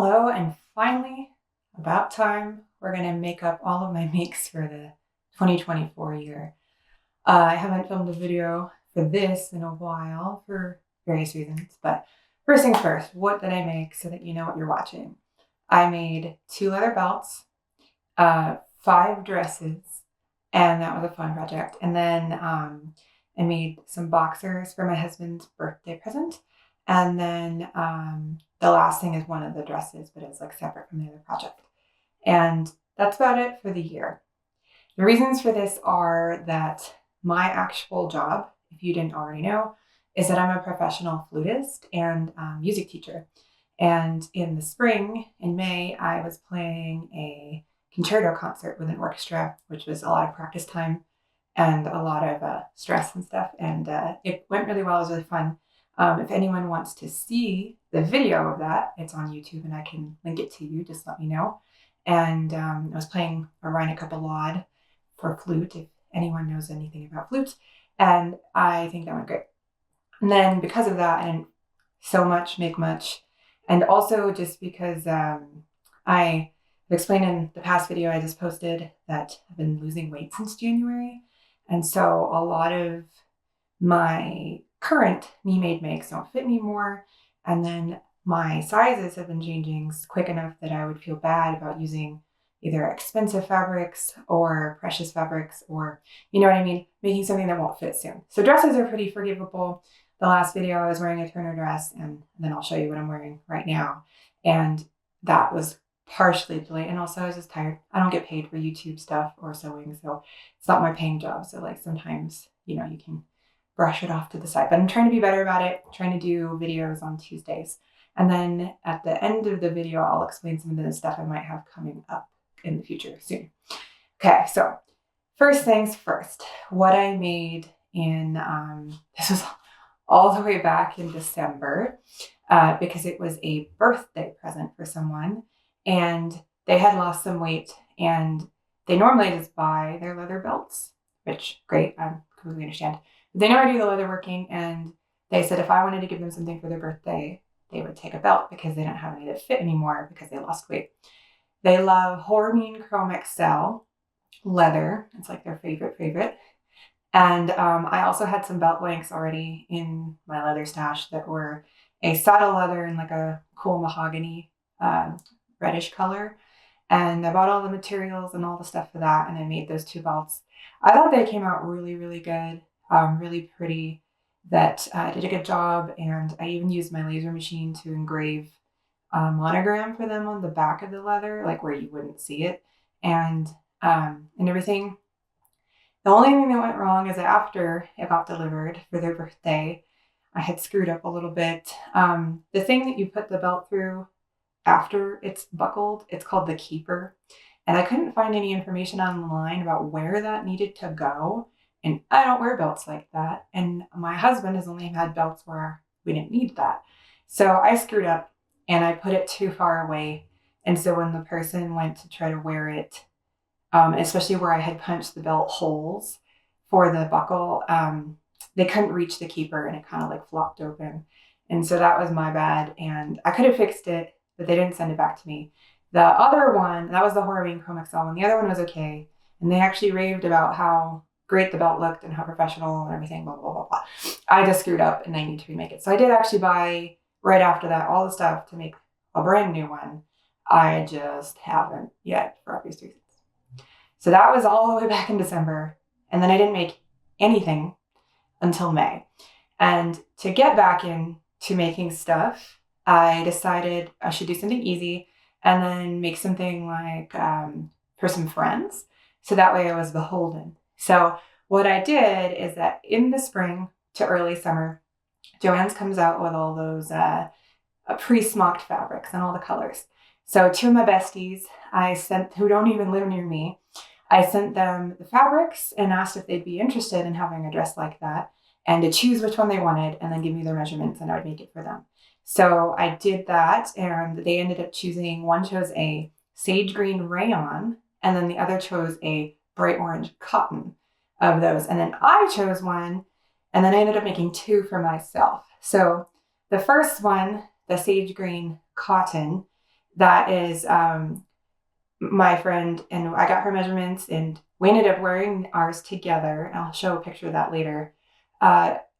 Hello, and finally, about time, we're going to make up all of my makes for the 2024 year. I haven't filmed a video for this in a while for various reasons, but first things first, what did I make so that you know what you're watching? I made 2 leather belts, 5 dresses, and that was a fun project. And then I made some boxers for my husband's birthday present. And then the last thing is one of the dresses, but it's like separate from the other project. And that's about it for the year. The reasons for this are that my actual job, if you didn't already know, is that I'm a professional flutist and music teacher. And in the spring, in May, I was playing a concerto concert with an orchestra, which was a lot of practice time and a lot of stress and stuff. And it went really well. It was really fun. If anyone wants to see the video of that, it's on YouTube and I can link it to you. Just let me know. And I was playing a Rheineck ballade for flute, if anyone knows anything about flute. And I think that went great. And then because of that, I didn't sew much, make much. And also just because I explained in the past video I just posted that I've been losing weight since January. And so a lot of my current me-made makes don't fit anymore. And then my sizes have been changing quick enough that I would feel bad about using either expensive fabrics or precious fabrics or, you know what I mean, making something that won't fit soon. So dresses are pretty forgivable. The last video I was wearing a Turner dress, and then I'll show you what I'm wearing right now. And that was partially delayed. And also I was just tired. I don't get paid for YouTube stuff or sewing, so it's not my paying job. So like sometimes, you know, you can brush it off to the side, but I'm trying to be better about it, trying to do videos on Tuesdays. And then at the end of the video, I'll explain some of the stuff I might have coming up in the future soon. Okay, so first things first, what I made in, this was all the way back in December because it was a birthday present for someone and they had lost some weight and they normally just buy their leather belts, which great, I completely understand. They know I do the leather working, and they said if I wanted to give them something for their birthday, they would take a belt because they didn't have any that fit anymore because they lost weight. They love Horween Chrome XL leather. It's like their favorite. And I also had some belt lengths already in my leather stash that were a saddle leather in like a cool mahogany reddish color. And I bought all the materials and all the stuff for that, and I made those 2 belts. I thought they came out really, really good. Really pretty, that I did a good job, and I even used my laser machine to engrave a monogram for them on the back of the leather, like where you wouldn't see it, and everything. The only thing that went wrong is that after it got delivered for their birthday, I had screwed up a little bit. The thing that you put the belt through after it's buckled, it's called the keeper, and I couldn't find any information online about where that needed to go. And I don't wear belts like that. And my husband has only had belts where we didn't need that. So I screwed up and I put it too far away. And so when the person went to try to wear it, especially where I had punched the belt holes for the buckle, they couldn't reach the keeper and it kind of like flopped open. And so that was my bad. And I could have fixed it, but they didn't send it back to me. The other one, that was the Horween Chrome XL one. The other one was okay. And they actually raved about how great the belt looked and how professional and everything, blah, blah, blah, blah. I just screwed up and I need to remake it. So I did actually buy, right after that, all the stuff to make a brand new one. I just haven't yet for obvious reasons. So that was all the way back in December. And then I didn't make anything until May. And to get back into making stuff, I decided I should do something easy and then make something like for some friends. So that way I was beholden. So what I did is that in the spring to early summer, Joann's comes out with all those pre-smocked fabrics and all the colors. So 2 of my besties, who don't even live near me, I sent them the fabrics and asked if they'd be interested in having a dress like that and to choose which one they wanted and then give me their measurements and I would make it for them. So I did that and they ended up choosing, one chose a sage green rayon and then the other chose a bright orange cotton of those. And then I chose one and then I ended up making 2 for myself. So the first one, the sage green cotton, that is my friend, and I got her measurements, and we ended up wearing ours together. I'll show a picture of that later.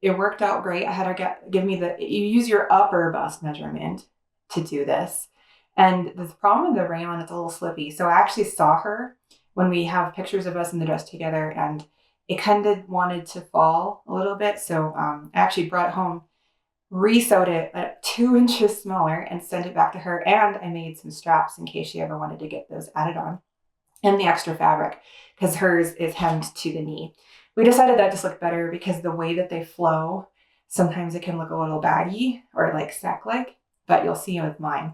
It worked out great. I had her give me you use your upper bust measurement to do this. And the problem with the rayon, it's a little slippy. So I actually saw her when we have pictures of us in the dress together, and it kind of wanted to fall a little bit. So I actually brought it home, re-sewed it at 2 inches smaller, and sent it back to her. And I made some straps in case she ever wanted to get those added on, and the extra fabric, because hers is hemmed to the knee. We decided that just looked better because the way that they flow, sometimes it can look a little baggy or like sack-like, but you'll see with mine.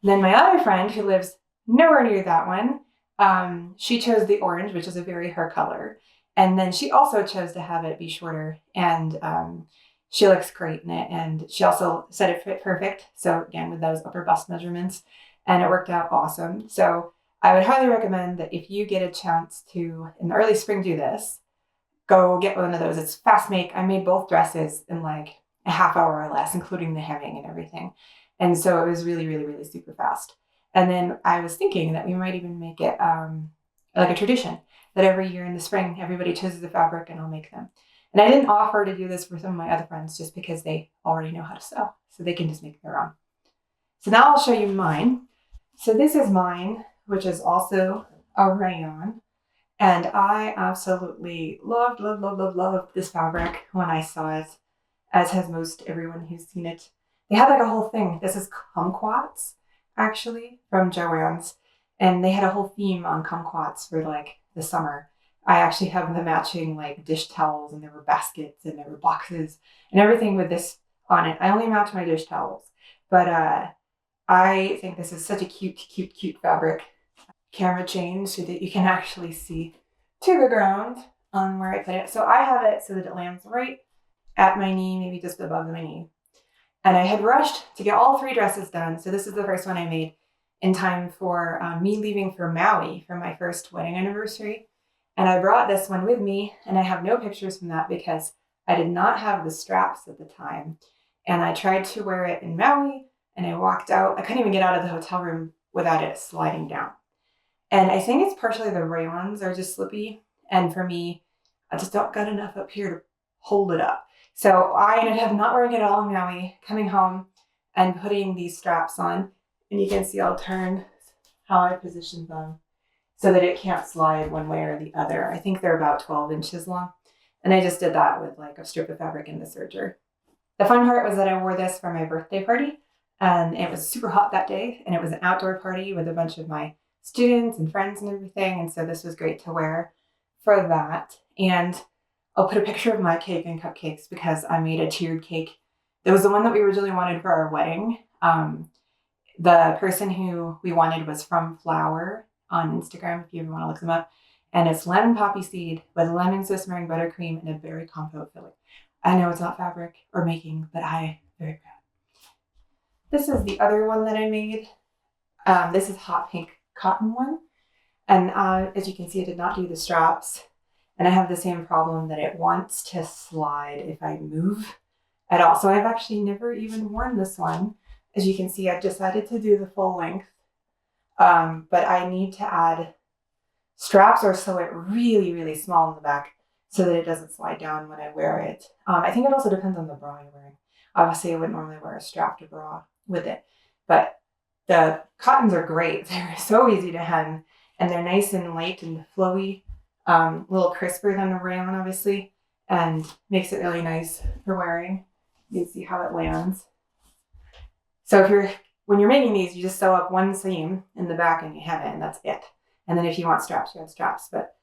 And then my other friend, who lives nowhere near that one, she chose the orange, which is a very her color. And then she also chose to have it be shorter, and she looks great in it. And she also said it fit perfect. So again, with those upper bust measurements, and it worked out awesome. So I would highly recommend that if you get a chance to, in the early spring, do this, go get one of those. It's fast make. I made both dresses in like a half hour or less, including the hemming and everything. And so it was really, really, really super fast. And then I was thinking that we might even make it like a tradition, that every year in the spring, everybody chooses a fabric and I'll make them. And I didn't offer to do this for some of my other friends just because they already know how to sew. So they can just make their own. So now I'll show you mine. So this is mine, which is also a rayon. And I absolutely loved this fabric when I saw it, as has most everyone who's seen it. They had like a whole thing. This is kumquats, actually, from Joann's. And they had a whole theme on kumquats for like the summer. I actually have the matching like dish towels, and there were baskets and there were boxes and everything with this on it. I only match my dish towels, but I think this is such a cute fabric. Camera change so that you can actually see to the ground on where I put it. So I have it so that it lands right at my knee, maybe just above my knee. And I had rushed to get all 3 dresses done. So this is the first one I made in time for me leaving for Maui for my first wedding anniversary. And I brought this one with me, and I have no pictures from that because I did not have the straps at the time. And I tried to wear it in Maui, and I walked out. I couldn't even get out of the hotel room without it sliding down. And I think it's partially the rayons are just slippy. And for me, I just don't got enough up here to hold it up. So I ended up not wearing it all in Maui, coming home and putting these straps on. And you can see I'll turn how I position them so that it can't slide one way or the other. I think they're about 12 inches long. And I just did that with like a strip of fabric in the serger. The fun part was that I wore this for my birthday party. And it was super hot that day. And it was an outdoor party with a bunch of my students and friends and everything. And so this was great to wear for that. And I'll put a picture of my cake and cupcakes because I made a tiered cake. It was the one that we originally wanted for our wedding. The person who we wanted was from Flower on Instagram, if you ever want to look them up. And it's lemon poppy seed with lemon Swiss meringue buttercream and a berry compote filling. I know it's not fabric or making, but I'm very proud. This is the other one that I made. This is hot pink cotton one. And as you can see, I did not do the straps. And I have the same problem that it wants to slide if I move at all. So I've actually never even worn this one. As you can see, I've decided to do the full length. But I need to add straps or sew it really, really small in the back so that it doesn't slide down when I wear it. I think it also depends on the bra you're wearing. Obviously, I wouldn't normally wear a strapped bra with it. But the cottons are great. They're so easy to hem. And they're nice and light and flowy. A little crisper than the rayon, obviously. And makes it really nice for wearing. You can see how it lands. So when you're making these, you just sew up one seam in the back and you have it, and that's it. And then if you want straps, you have straps. But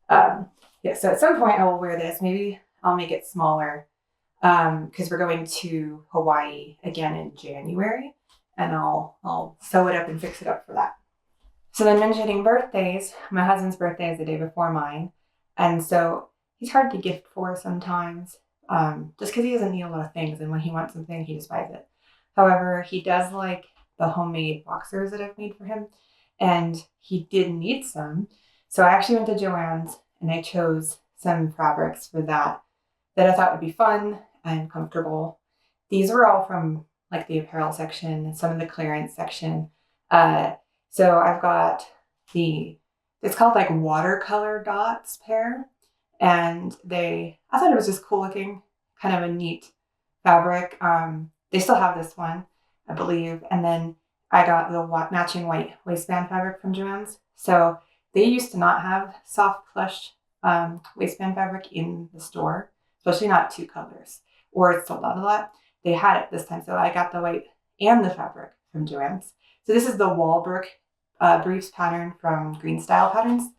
yeah, so at some point I will wear this. Maybe I'll make it smaller because we're going to Hawaii again in January, and I'll sew it up and fix it up for that. So then mentioning birthdays, my husband's birthday is the day before mine. And so he's hard to gift for sometimes just because he doesn't need a lot of things. And when he wants something, he just buys it. However, he does like the homemade boxers that I've made for him. And he did need some. So I actually went to Joann's and I chose some fabrics for that I thought would be fun and comfortable. These were all from like the apparel section and some of the clearance section. So I've got it's called like watercolor dots pair. And I thought it was just cool looking, kind of a neat fabric. They still have this one, I believe. And then I got the matching white waistband fabric from Joann's. So they used to not have soft plush waistband fabric in the store, especially not 2 colors, or it's sold out a lot. They had it this time, so I got the white and the fabric from Joann's. So this is the Walbrook Briefs pattern from Greenstyle Patterns.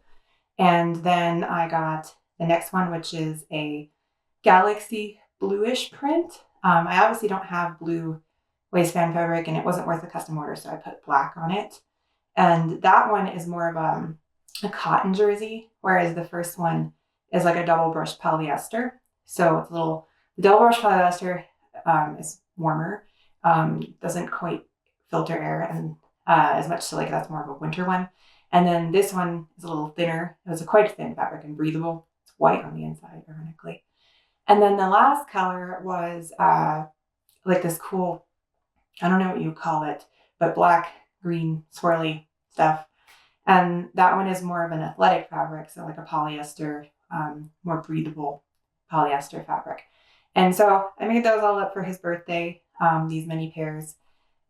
And then I got the next one, which is a galaxy bluish print. I obviously don't have blue waistband fabric, and it wasn't worth a custom order, so I put black on it. And that one is more of a cotton jersey, whereas the first one is like a double brushed polyester. So it's the double brushed polyester is warmer, doesn't quite filter air and as much, so like that's more of a winter one. And then this one is a little thinner. It was a quite thin fabric and breathable. It's white on the inside, ironically. And then the last color was like this cool, I don't know what you call it, but black, green, swirly stuff. And that one is more of an athletic fabric, so like a polyester, more breathable polyester fabric. And so I made those all up for his birthday, these mini pairs,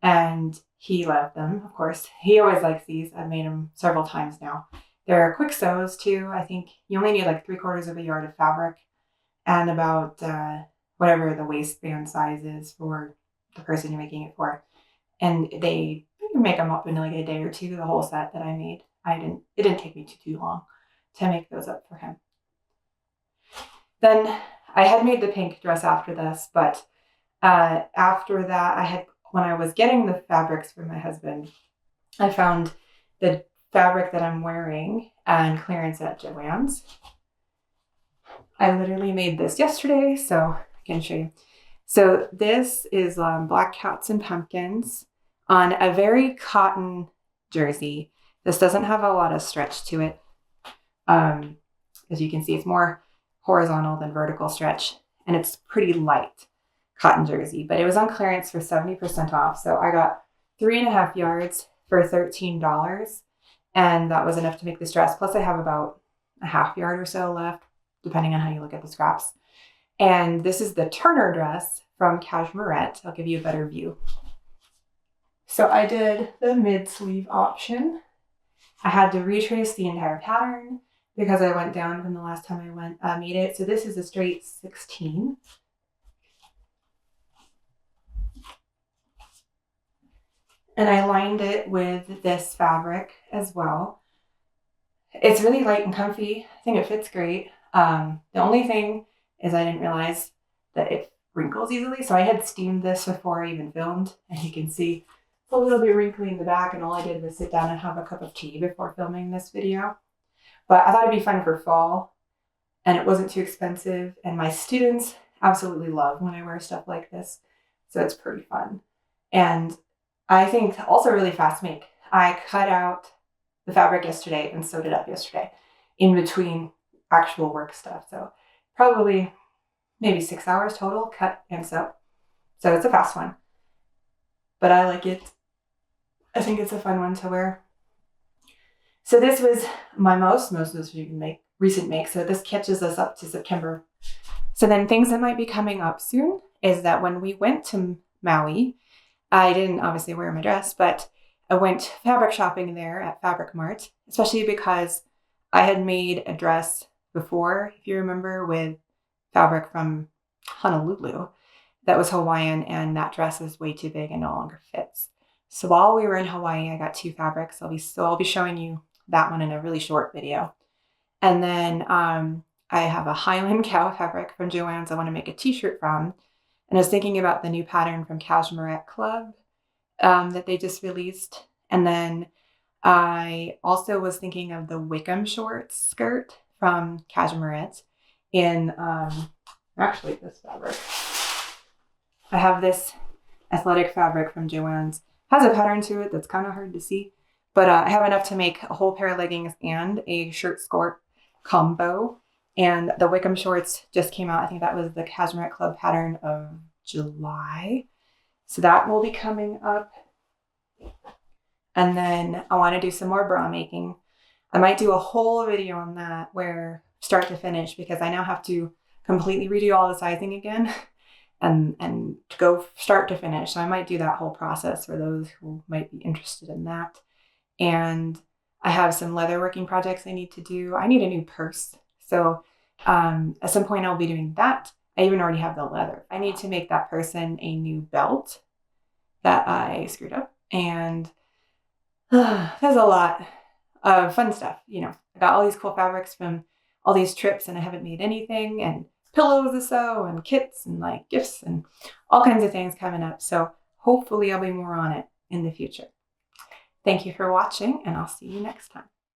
and he loved them, of course. He always likes these. I've made them several times now. They're quick sews too. I think you only need like 3/4 of a yard of fabric and about whatever the waistband size is for the person you're making it for. And you can make them up in like a day or two, the whole set that I made. It didn't take me too long to make those up for him. Then I had made the pink dress after this, but after that, when I was getting the fabrics for my husband, I found the fabric that I'm wearing on clearance at Joann's. I literally made this yesterday, so I can show you. So this is Black Cats and Pumpkins on a very cotton jersey. This doesn't have a lot of stretch to it. As you can see, it's more horizontal than vertical stretch, and it's pretty light cotton jersey, but it was on clearance for 70% off. So I got 3.5 yards for $13, and that was enough to make this dress. Plus I have about a half yard or so left, depending on how you look at the scraps. And this is the Turner dress from Cashmerette. I'll give you a better view. So I did the mid sleeve option. I had to retrace the entire pattern because I went down from the last time I made it. So this is a straight 16. And I lined it with this fabric as well. It's really light and comfy. I think it fits great. The only thing is I didn't realize that it wrinkles easily. So I had steamed this before I even filmed, and you can see it's a little bit wrinkly in the back, and all I did was sit down and have a cup of tea before filming this video. But I thought it'd be fun for fall, and it wasn't too expensive, and my students absolutely love when I wear stuff like this. So it's pretty fun. And I think also really fast make. I cut out the fabric yesterday and sewed it up yesterday in between actual work stuff. So probably maybe 6 hours total, cut and sew. So it's a fast one, but I like it. I think it's a fun one to wear. So this was my most recent make. So this catches us up to September. So then things that might be coming up soon is that when we went to Maui, I didn't obviously wear my dress, but I went fabric shopping there at Fabric Mart, especially because I had made a dress before, if you remember, with fabric from Honolulu that was Hawaiian, and that dress was way too big and no longer fits. So while we were in Hawaii, I got 2 fabrics. I'll be showing you that one in a really short video. And then I have a Highland cow fabric from Joann's I want to make a t-shirt from. And I was thinking about the new pattern from Cashmerette Club that they just released. And then I also was thinking of the Wickham short skirt from Cashmerette in actually this fabric. I have this athletic fabric from Joann's. Has a pattern to it that's kind of hard to see, but I have enough to make a whole pair of leggings and a shirt skirt combo. And the Wickham shorts just came out. I think that was the Cashmerette Club pattern of July. So that will be coming up. And then I want to do some more bra making. I might do a whole video on that where start to finish, because I now have to completely redo all the sizing again and go start to finish. So I might do that whole process for those who might be interested in that. And I have some leather working projects I need to do. I need a new purse. So at some point I'll be doing that. I even already have the leather. I need to make that person a new belt that I screwed up. And there's a lot of fun stuff. You know, I got all these cool fabrics from all these trips and I haven't made anything, and pillows to sew and kits and like gifts and all kinds of things coming up. So hopefully I'll be more on it in the future. Thank you for watching, and I'll see you next time.